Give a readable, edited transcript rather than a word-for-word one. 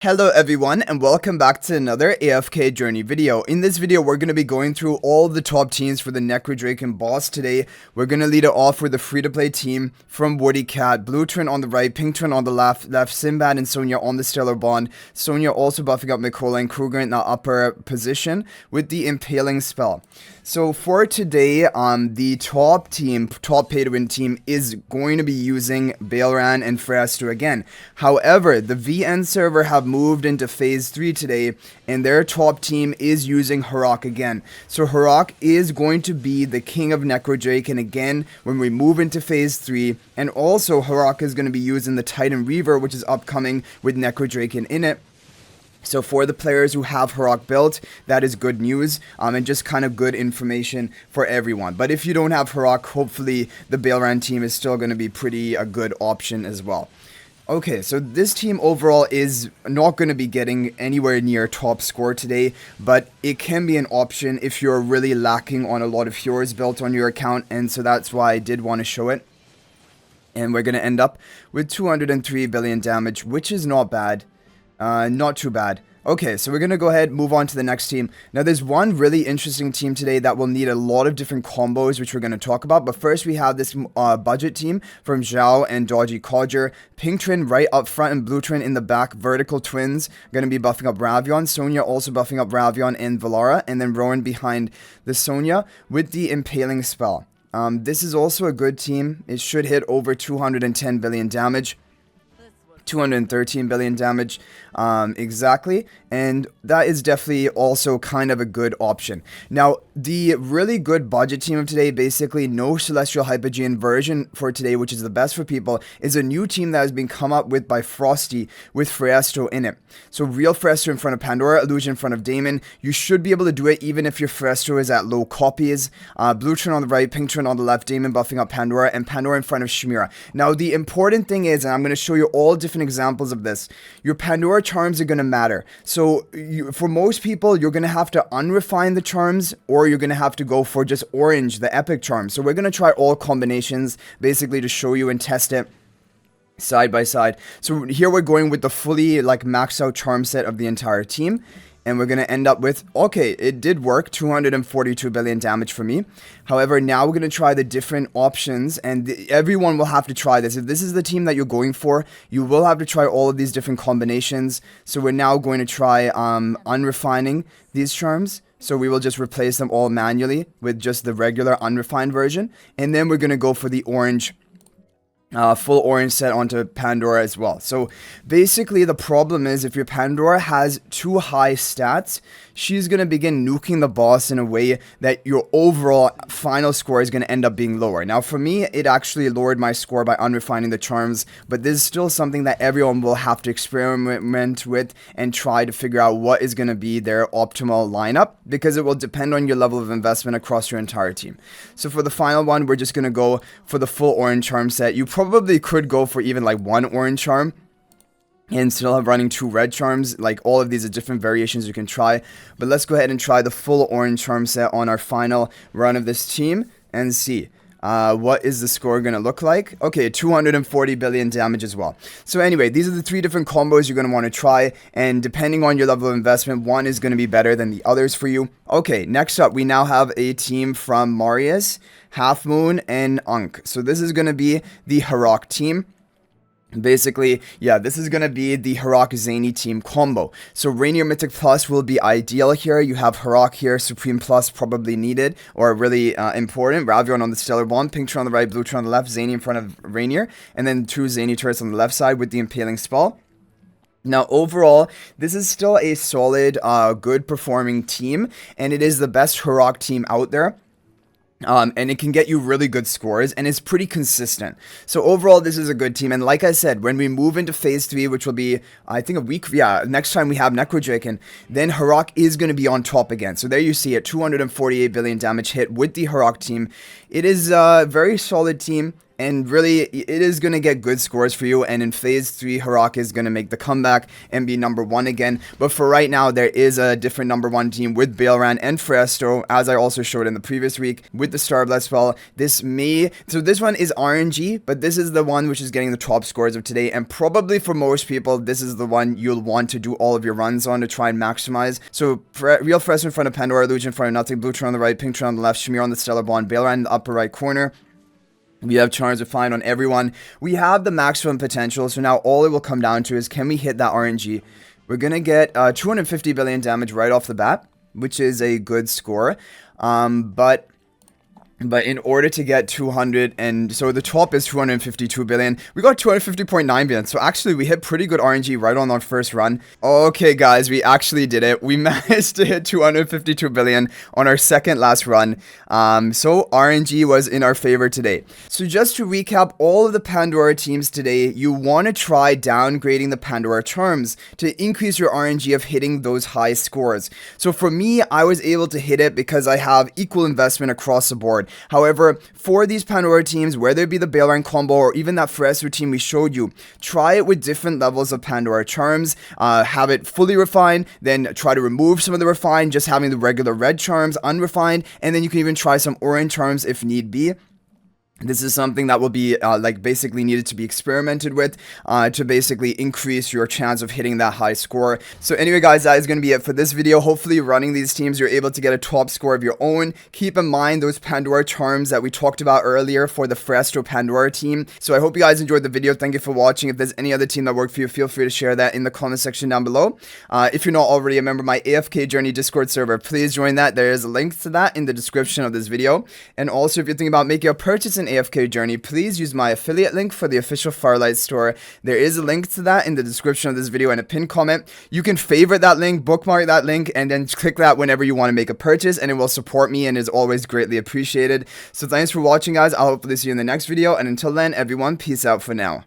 Hello everyone and welcome back to another AFK journey video. In this video we're going to be going through all the top teams for the Necrodrakon boss today. We're going to lead it off with the free-to-play team from Woody Cat, Blue Twin on the right, Pink Twin on the left, Sinbad and Sonya on the Stellar Bond. Sonya also buffing up Mikola and Kruger in the upper position with the Impaling spell. So for today, the top pay-to-win team is going to be using Baelran and Phraesto again. However, the VN server have moved into phase 3 today, and their top team is using Harak again. So Harak is going to be the king of Necrodrakon again when we move into phase 3, and also Harak is going to be using the Titan Reaver, which is upcoming with Necrodrakon in it. So for the players who have Harak built, that is good news, and just kind of good information for everyone. But if you don't have Harak, hopefully the Baelran team is still going to be a good option as well. Okay, so this team overall is not going to be getting anywhere near top score today, but it can be an option if you're really lacking on a lot of heroes built on your account, and so that's why I did want to show it. And we're going to end up with 203 billion damage, which is not bad. Not too bad. Okay, so we're going to go ahead and move on to the next team. Now, there's one really interesting team today that will need a lot of different combos, which we're going to talk about. But first, we have this budget team from Zhao and Dodgy Codger. Pink Twin right up front and Blue Twin in the back. Vertical Twins going to be buffing up Ravion. Sonya also buffing up Ravion and Valara. And then Rowan behind the Sonya with the Impaling spell. This is also a good team. It should hit over 210 billion damage. 213 billion damage exactly, and that is definitely also kind of a good option. Now, the really good budget team of today, basically no Celestial Hypogean version for today, which is the best for people, is a new team that has been come up with by Frosty with Phraesto in it. So real Phraesto in front of Pandora, Illusion in front of Damon. You should be able to do it even if your Phraesto is at low copies. Blue Twin on the right, Pink Twin on the left, Damon buffing up Pandora, and Pandora in front of Shimira. Now, the important thing is, and I'm going to show you all different examples of this, your Pandora charms are going to matter. So for most people, you're going to have to unrefine the charms, or you're going to have to go for just orange, the epic charm. So we're going to try all combinations basically to show you and test it side by side. So here we're going with the fully maxed out charm set of the entire team. And we're going to end up with, okay, it did work, 242 billion damage for me. However, now we're going to try the different options, and everyone will have to try this. If this is the team that you're going for, you will have to try all of these different combinations. So we're now going to try unrefining these charms. So we will just replace them all manually with just the regular unrefined version. And then we're going to go for the orange full orange set onto Pandora as well. So basically the problem is if your Pandora has too high stats, she's going to begin nuking the boss in a way that your overall final score is going to end up being lower. Now for me, it actually lowered my score by unrefining the charms, but this is still something that everyone will have to experiment with and try to figure out what is going to be their optimal lineup, because it will depend on your level of investment across your entire team. So for the final one, we're just going to go for the full orange charm set. You probably could go for even one orange charm and still have running 2 red charms. All of these are different variations you can try, but let's go ahead and try the full orange charm set on our final run of this team and see what is the score going to look like. Okay, 240 billion damage as well. So anyway, these are the 3 different combos you're going to want to try, and depending on your level of investment, one is going to be better than the others for you. Okay, next up, we now have a team from Marius, Half Moon, and Unk. So this is going to be the Harak team. Basically, yeah, this is going to be the Harak Zany team combo. So Rainier Mythic Plus will be ideal here. You have Harak here, Supreme Plus probably needed, or really important. Ravion on the Stellar Bond, Pink Twin on the right, Blue Twin on the left, Zany in front of Rainier, and then 2 Zany turrets on the left side with the Impaling spell. Now, overall, this is still a solid, good performing team, and it is the best Harak team out there. And it can get you really good scores, and it's pretty consistent. So overall, this is a good team. And like I said, when we move into phase 3, which will be, I think, a week, next time we have Necrodrakon, then Harak is going to be on top again. So there you see it, 248 billion damage hit with the Harak team. It is a very solid team. and really it is going to get good scores for you. And in phase 3, Harak is going to make the comeback and be number 1 again. But for right now, there is a different number 1 team with Baelran and Phraesto, as I also showed in the previous week with the Starblast spell. This one is RNG, but this is the one which is getting the top scores of today, and probably for most people this is the one you'll want to do all of your runs on to try and maximize. So real Phraesto in front of Pandora, illusion in front of nothing, blue turn on the right, pink turn on the left, Shamir on the Stellar Bond, Baelran in the upper right corner. We have Charms Refined on everyone. We have the maximum potential, so now all it will come down to is, can we hit that RNG? We're gonna get 250 billion damage right off the bat, which is a good score. But in order to get 200, and so the top is 252 billion, we got 250.9 billion. So actually we hit pretty good RNG right on our first run. Okay guys, we actually did it. We managed to hit 252 billion on our second last run. So RNG was in our favor today. So just to recap all of the Pandora teams today, you want to try downgrading the Pandora charms to increase your RNG of hitting those high scores. So for me, I was able to hit it because I have equal investment across the board. However, for these Pandora teams, whether it be the Baelran combo or even that Phraesto team we showed you, try it with different levels of Pandora charms. Have it fully refined, then try to remove some of the refined, just having the regular red charms unrefined, and then you can even try some orange charms if need be. This is something that will be basically needed to be experimented with to basically increase your chance of hitting that high score. So anyway guys, that is going to be it for this video. Hopefully running these teams you're able to get a top score of your own. Keep in mind those Pandora charms that we talked about earlier for the Phraesto Pandora team. So I hope you guys enjoyed the video. Thank you for watching. If there's any other team that worked for you, feel free to share that in the comment section down below. If you're not already a member of my AFK Journey Discord server, please join that. There is a link to that in the description of this video. And also if you're thinking about making a purchase in AFK Journey, please use my affiliate link for the official Firelight store. There is a link to that in the description of this video and a pinned comment. You can favorite that link, bookmark that link, and then click that whenever you want to make a purchase, and it will support me and is always greatly appreciated. So thanks for watching guys. I'll hopefully see you in the next video, and until then everyone, peace out for now.